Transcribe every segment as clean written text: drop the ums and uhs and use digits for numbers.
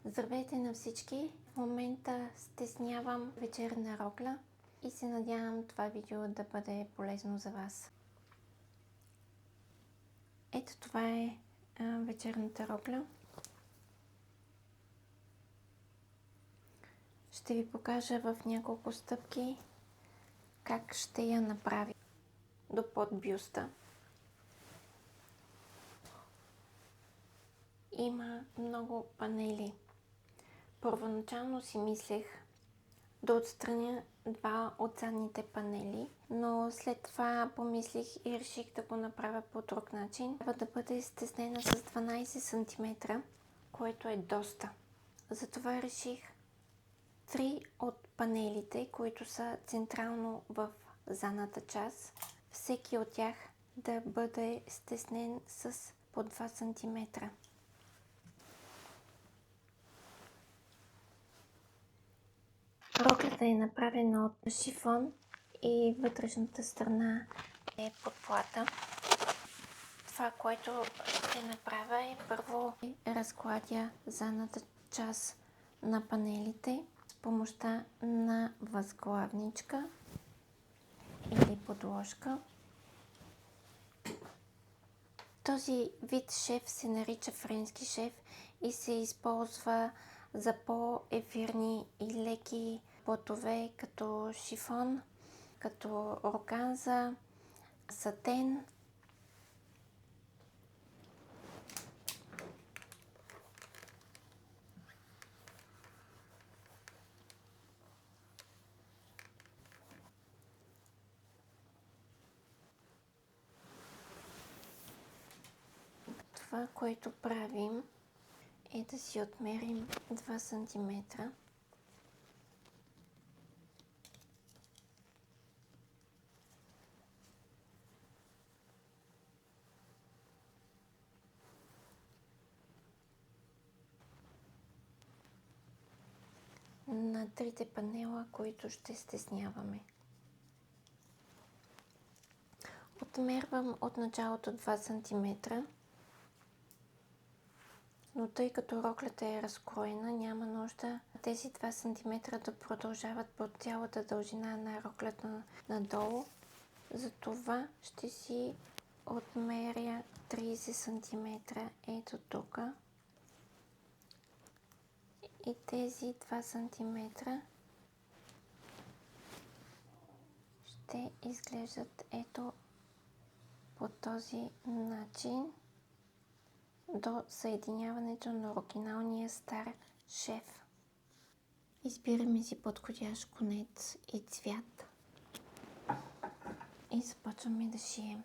Здравейте на всички! В момента стеснявам вечерна рокля и се надявам това видео да бъде полезно за вас. Ето това е вечерната рокля. Ще ви покажа в няколко стъпки как ще я направя до под бюста. Има много панели. Първоначално си мислех да отстраня два от задните панели, но след това помислих и реших да го направя по друг начин. Трябва да бъде стеснена с 12 см, което е доста. Затова реших 3 от панелите, които са централно в задната част, всеки от тях да бъде стеснен с по 2 см. Роклята е направена от шифон и вътрешната страна е подплата. Това, което ще направя е първо разкладя задната част на панелите с помощта на възглавничка или подложка. Този вид шев се нарича френски шев и се използва за по-ефирни и леки платове, като шифон, като органза, сатен. Това, което правим, е да си отмерим 2 см. На трите панела, които ще стесняваме. Отмервам от началото 2 см, но тъй като роклята е разкроена, няма нужда тези 2 см да продължават по цялата дължина на роклята надолу. Затова ще си отмеря 30 см ето тук. И тези 2 см ще изглеждат ето по този начин до съединяването на оригиналния стар шев. Избираме си подходящ конец и цвят и започваме да шием.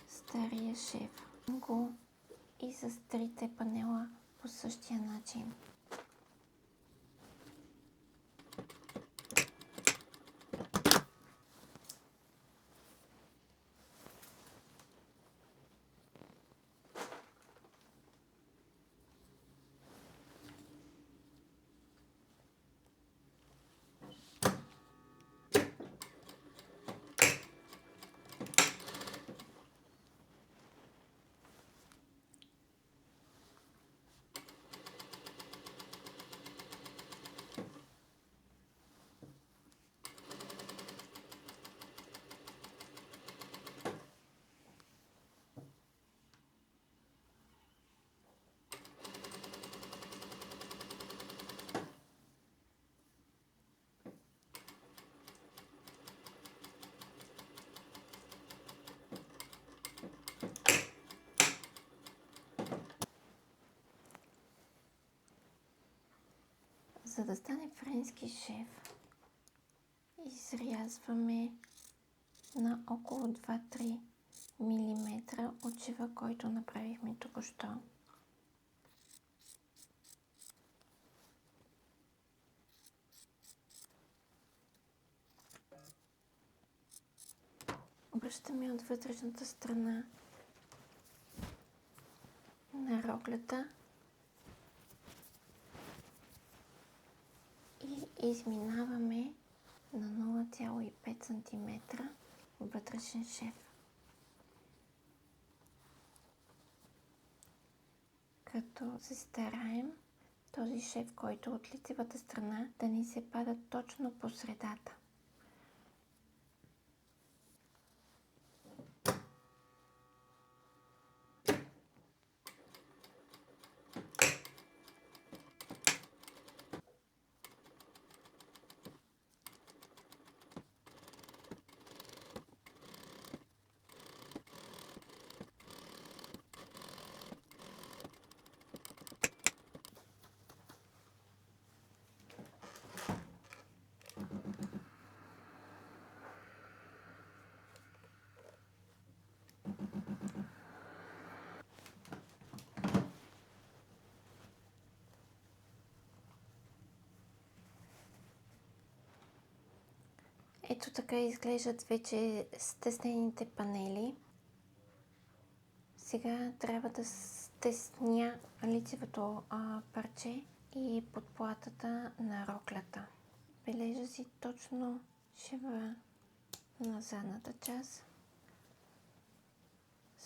Стария шев го и с трите панела по същия начин. За да стане френски шев, изрязваме на около 2-3 мм от шива, който направихме току-що. Обръщаме от вътрешната страна на роклята и изминаваме на 0,5 см вътрешен шев. Като се стараем този шев, който от лицевата страна, да ни се пада точно по средата. Ето така изглеждат вече стеснените панели. Сега трябва да стесня лицевото парче и подплатата на роклята. Бележа си точно шева на задната част,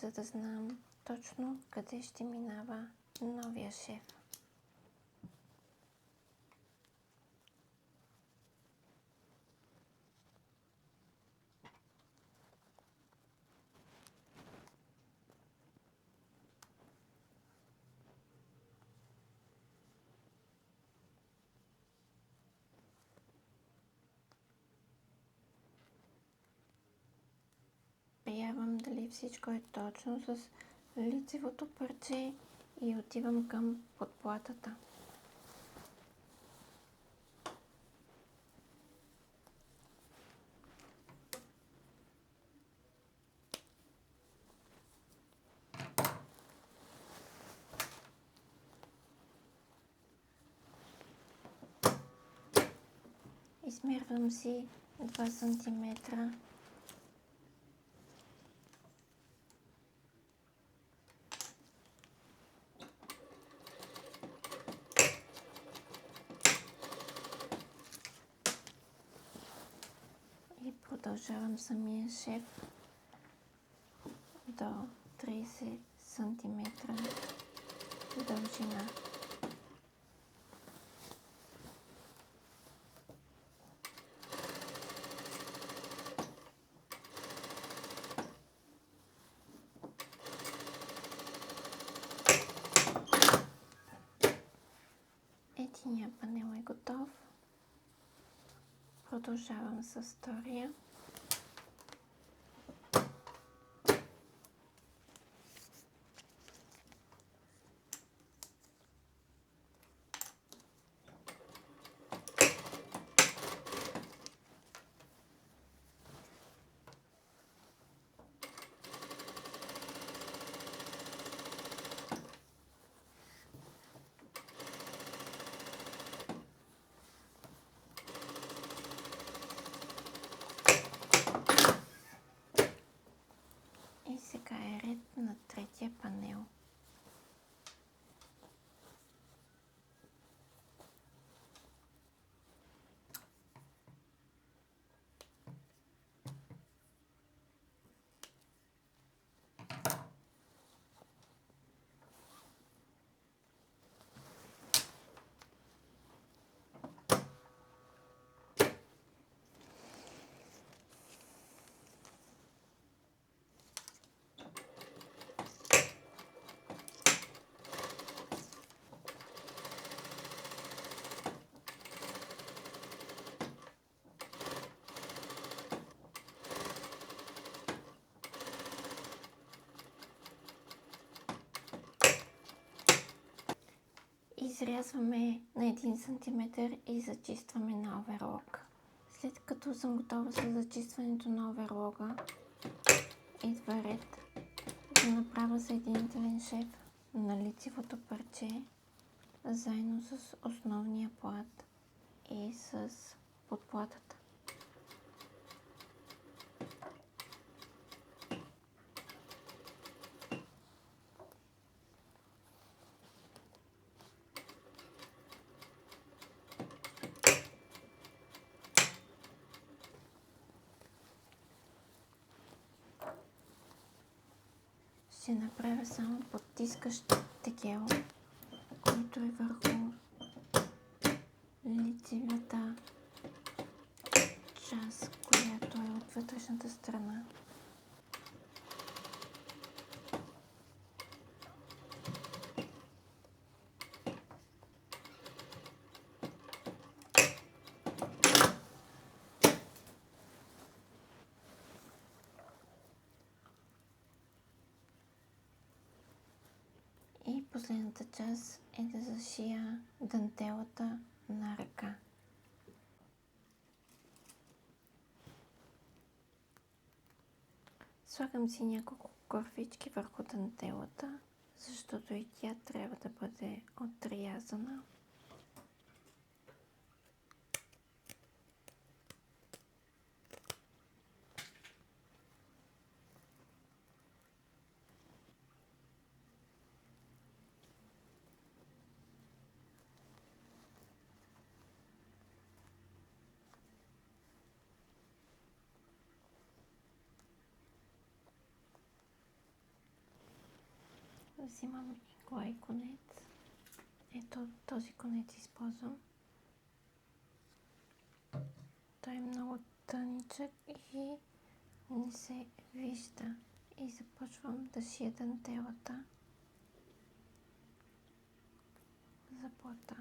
за да знам точно къде ще минава новия шев. Проверявам дали всичко е точно с лицевото парче и отивам към подплатата. Измервам си 2 см. И продължавам самия шев до 30 см дължина. Единия панел е готов. Продължавам с втория. И сега е ред на третия панел. Изрязваме на 1 см и зачистваме на оверлок. След като съм готова с зачистването на оверлога, идва ред да направя съединителен шев на лицевото парче, заедно с основния плат и с подплатата. ще направя само потискащ тегел, който е върху лицевата част, която е от вътрешната страна. И последната част е да зашия дантелата на ръка. Слагам си няколко кърфички върху дантелата, защото и тя трябва да бъде отрязана. Взимам игла и конец. Ето този конец използвам. Той е много тъничък и не се вижда. И започвам да шия дантелата за плата.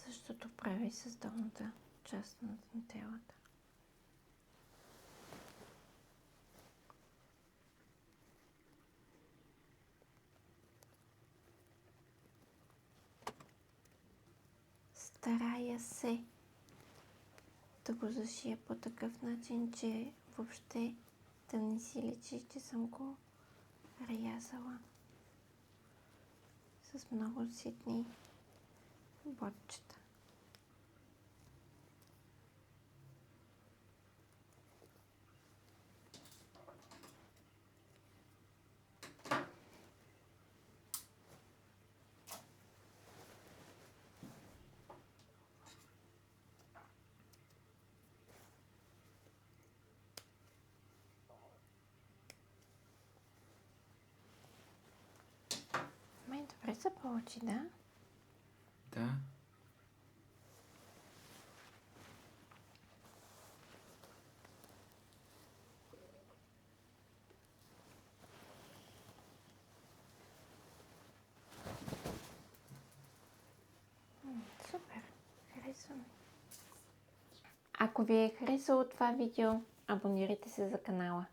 Същото прави с долната част на дантелата. Старая се да го зашия по такъв начин, че въобще да не си личи, че съм го рязала с много ситни ботчета. Добре се получи, да? Да. Супер! Харесвам. Ако ви е харесало това видео, абонирайте се за канала.